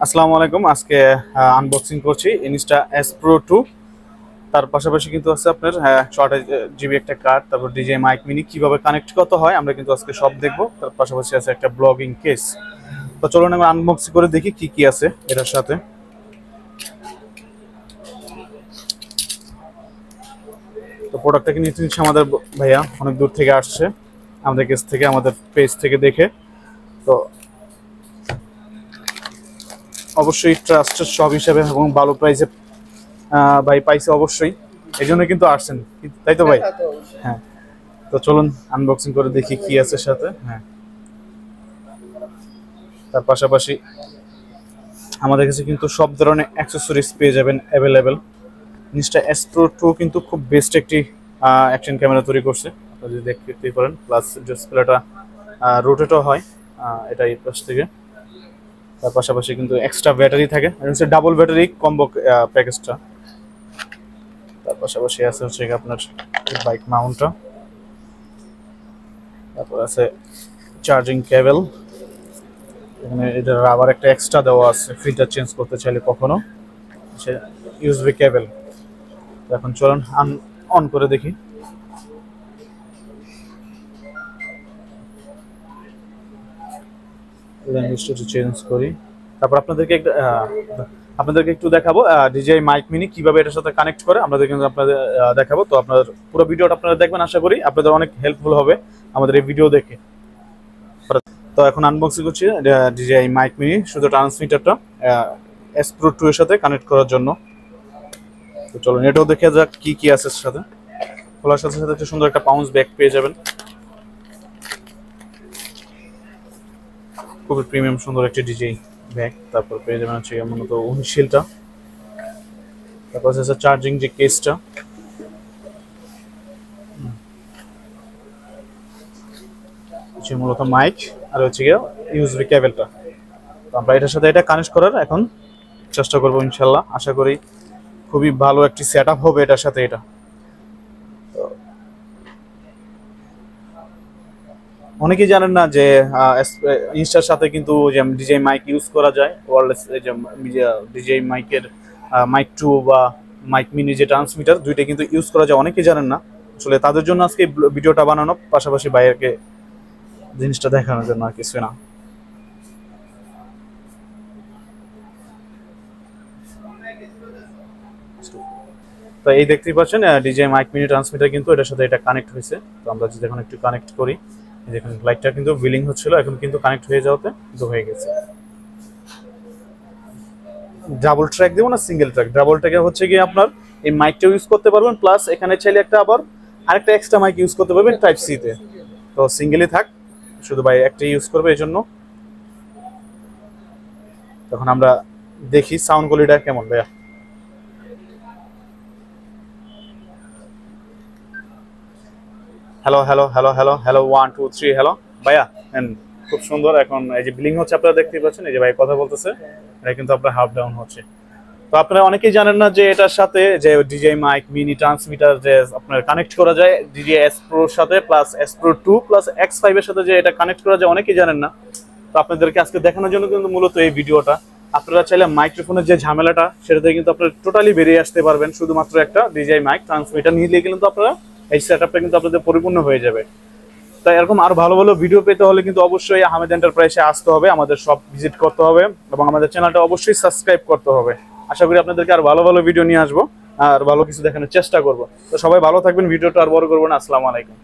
আসসালামু আলাইকুম। আজকে আনবক্সিং করছি ইনস্টা এস প্রো 2। তার পাশাপাশি কিন্তু আছে আপনার 6GB একটা কার্ড, তারপর ডিজে মাইক মিনি কিভাবে কানেক্ট করতে হয় আমরা কিন্তু আজকে সব দেখবো। তার পাশাপাশি আছে একটা ব্লগিং কেস। তো চলুন আমরা আনবক্সিং করে দেখি কি কি আছে এটার সাথে। তো প্রোডাক্টটাকে নিতে নিচ্ছে আমাদের ভাইয়া অনেক দূর থেকে আসছে, আমাদের কাছ থেকে, আমাদের পেজ থেকে দেখে। তো অবশ্যই ট্রাস্টেড শপ হিসেবে এবং ভালো প্রাইসে ভাই পাইছে অবশ্যই, এই জন্য কিন্তু আসছেন, তাই তো ভাই? হ্যাঁ। তো চলুন আনবক্সিং করে দেখি কি আছে সাথে। হ্যাঁ, তার পাশাপাশি আমাদের কাছে কিন্তু সব ধরনের অ্যাক্সেসরিজ পেয়ে যাবেন অ্যাভেলেবেল। ইনস্টা এস প্রো 2 কিন্তু খুব বেস্ট একটি অ্যাকশন ক্যামেরা তৈরি করছে, আপনারা যদি দেখতে পারেন। প্লাস ডিসপ্লেটা রোটেটও হয়, এটা এই পাশ থেকে। তার পাশাপাশি কিন্তু এক্সট্রা ব্যাটারি থাকে, হচ্ছে ডাবল ব্যাটারি কম্বো প্যাকেজটা। তার পাশাপাশি আছে হচ্ছে আপনার বাইক মাউন্টটা, তারপর আছে চার্জিং কেবল। এখানে এটা আবার একটা এক্সট্রা দেওয়া আছে, ফিল্টার চেঞ্জ করতে চাইলে কখনো। সে ইউএসবি কেবল। এখন চলুন অন করে দেখি। ল্যাঙ্গুয়েজটা একটু চেঞ্জ করি। তারপর আপনাদেরকে একটু দেখাবো ডিজিআই মাইক মিনি কিভাবে এটার সাথে কানেক্ট করে, আপনাদের কিন্তু আপনাদের দেখাবো। তো আপনাদের পুরো ভিডিওটা আপনারা দেখবেন, আশা করি আপনাদের অনেক হেল্পফুল হবে আমাদের এই ভিডিও দেখে। তো এখন আনবক্সিং করছি ডিজিআই মাইক মিনি, শুধু ট্রান্সমিটারটা এস প্রো 2 এর সাথে কানেক্ট করার জন্য। তো চলুন এটাও দেখে যাক কি কি আছে এর সাথে। খোলার সাথে সাথে একটা সুন্দর একটা পাউন্স ব্যাগ পেয়ে যাবেন, খুবই প্রিমিয়াম সুন্দর একটা ডিজিআই ব্যাগ। তারপর পেয়ে যাবেন হচ্ছে মূলত উইন্ডশিল্ডটা, তারপর হচ্ছে চার্জিং যে কেসটা, হচ্ছে মূলত মাইক, আর হচ্ছে গিয়ে ইউএসবি কেবলটা। তো আমরা এটার সাথে এটা কানেক্ট করার এখন চেষ্টা করবো ইনশাল্লাহ। আশা করি খুবই ভালো একটি সেট আপ হবে এটার সাথে। এটা অনেকেই জানেন না যে ইনস্টার সাথে কিন্তু যে ডিজে মাইক ইউজ করা যায়, ওয়্যারলেস যে ডিজে মাইকের মাইক 2 বা মাইক মিনি যে ট্রান্সমিটার, দুইটা কিন্তু ইউজ করা যায়, অনেকেই জানেন না। আসলে তাদের জন্য আজকে ভিডিওটা বানানো, পাশাপাশি বাইরেকে জিনিসটা দেখানোর জন্য আর কিছু না। তো এই দেখতেই পাচ্ছেন ডিজে মাইক মিনি ট্রান্সমিটার কিন্তু এটার সাথে এটা কানেক্ট হয়েছে। তো আমরা যদি এখন একটু কানেক্ট করি, দেখুন লাইটটা কিন্তু বিলিং হচ্ছিল, এখন কিন্তু কানেক্ট হয়ে যাওয়াতে কিন্তু হয়ে গেছে। ডাবল ট্র্যাক দেবো না সিঙ্গেল ট্র্যাক? ডাবল ট্র্যাকে হচ্ছে গিয়ে আপনার এই মাইকটা ইউজ করতে পারবেন, প্লাস এখানে চাইলে একটা আবার আরেকটা এক্সট্রা মাইক ইউজ করতে পারবেন টাইপ সি তে। তো সিঙ্গেলই থাক, শুধু ভাই একটা ইউজ করবে এই জন্য। তখন আমরা দেখি সাউন্ড কোয়ালিটিটা কেমন ভাইয়া। Hello hello hello hello hello 1 2 3 hello ভাইয়া। খুব সুন্দর। এখন এই যে বিলিং হচ্ছে আপনারা দেখতেই পাচ্ছেন, এই যে ভাই কথা বলতেছে, এটা কিন্তু আপনার হাফ ডাউন হচ্ছে। তো আপনারা অনেকেই জানেন না যে এটার সাথে যে ডিজিআই মাইক মিনি ট্রান্সমিটার যে আপনার কানেক্ট করা যায় ডিজিআই এস প্রোর সাথে, plus S pro 2 plus X5 এর সাথে, যে এটা কানেক্ট করা যায়, অনেকেই জানেন না। তো আপনাদেরকে আজকে দেখানোর জন্য কিন্তু মূলত এই ভিডিওটা। আপনারা চাইলে মাইক্রোফোনের যে ঝামেলাটা সেটা থেকে কিন্তু আপনারা টোটালি বেরিয়ে আসতে পারবেন, শুধুমাত্র একটা ডিজিআই মাইক ট্রান্সমিটার নিয়ে কিন্তু আপনারা এই সেটআপটা কিন্তু আপনাদের পরিপূর্ণ হয়ে যাবে। তাই এরকম আরো ভালো ভালো ভিডিও পেতে হলে কিন্তু অবশ্যই আহমেদ এন্টারপ্রাইজে আসতে হবে, আমাদের সব ভিজিট করতে হবে এবং আমাদের চ্যানেলটা অবশ্যই সাবস্ক্রাইব করতে হবে। আশা করি আপনাদেরকে আর ভালো ভালো ভিডিও নিয়ে আসবো, আর ভালো কিছু দেখানোর চেষ্টা করবো। তো সবাই ভালো থাকবেন, ভিডিওটা আর বড় করবো না। আসসালামু আলাইকুম।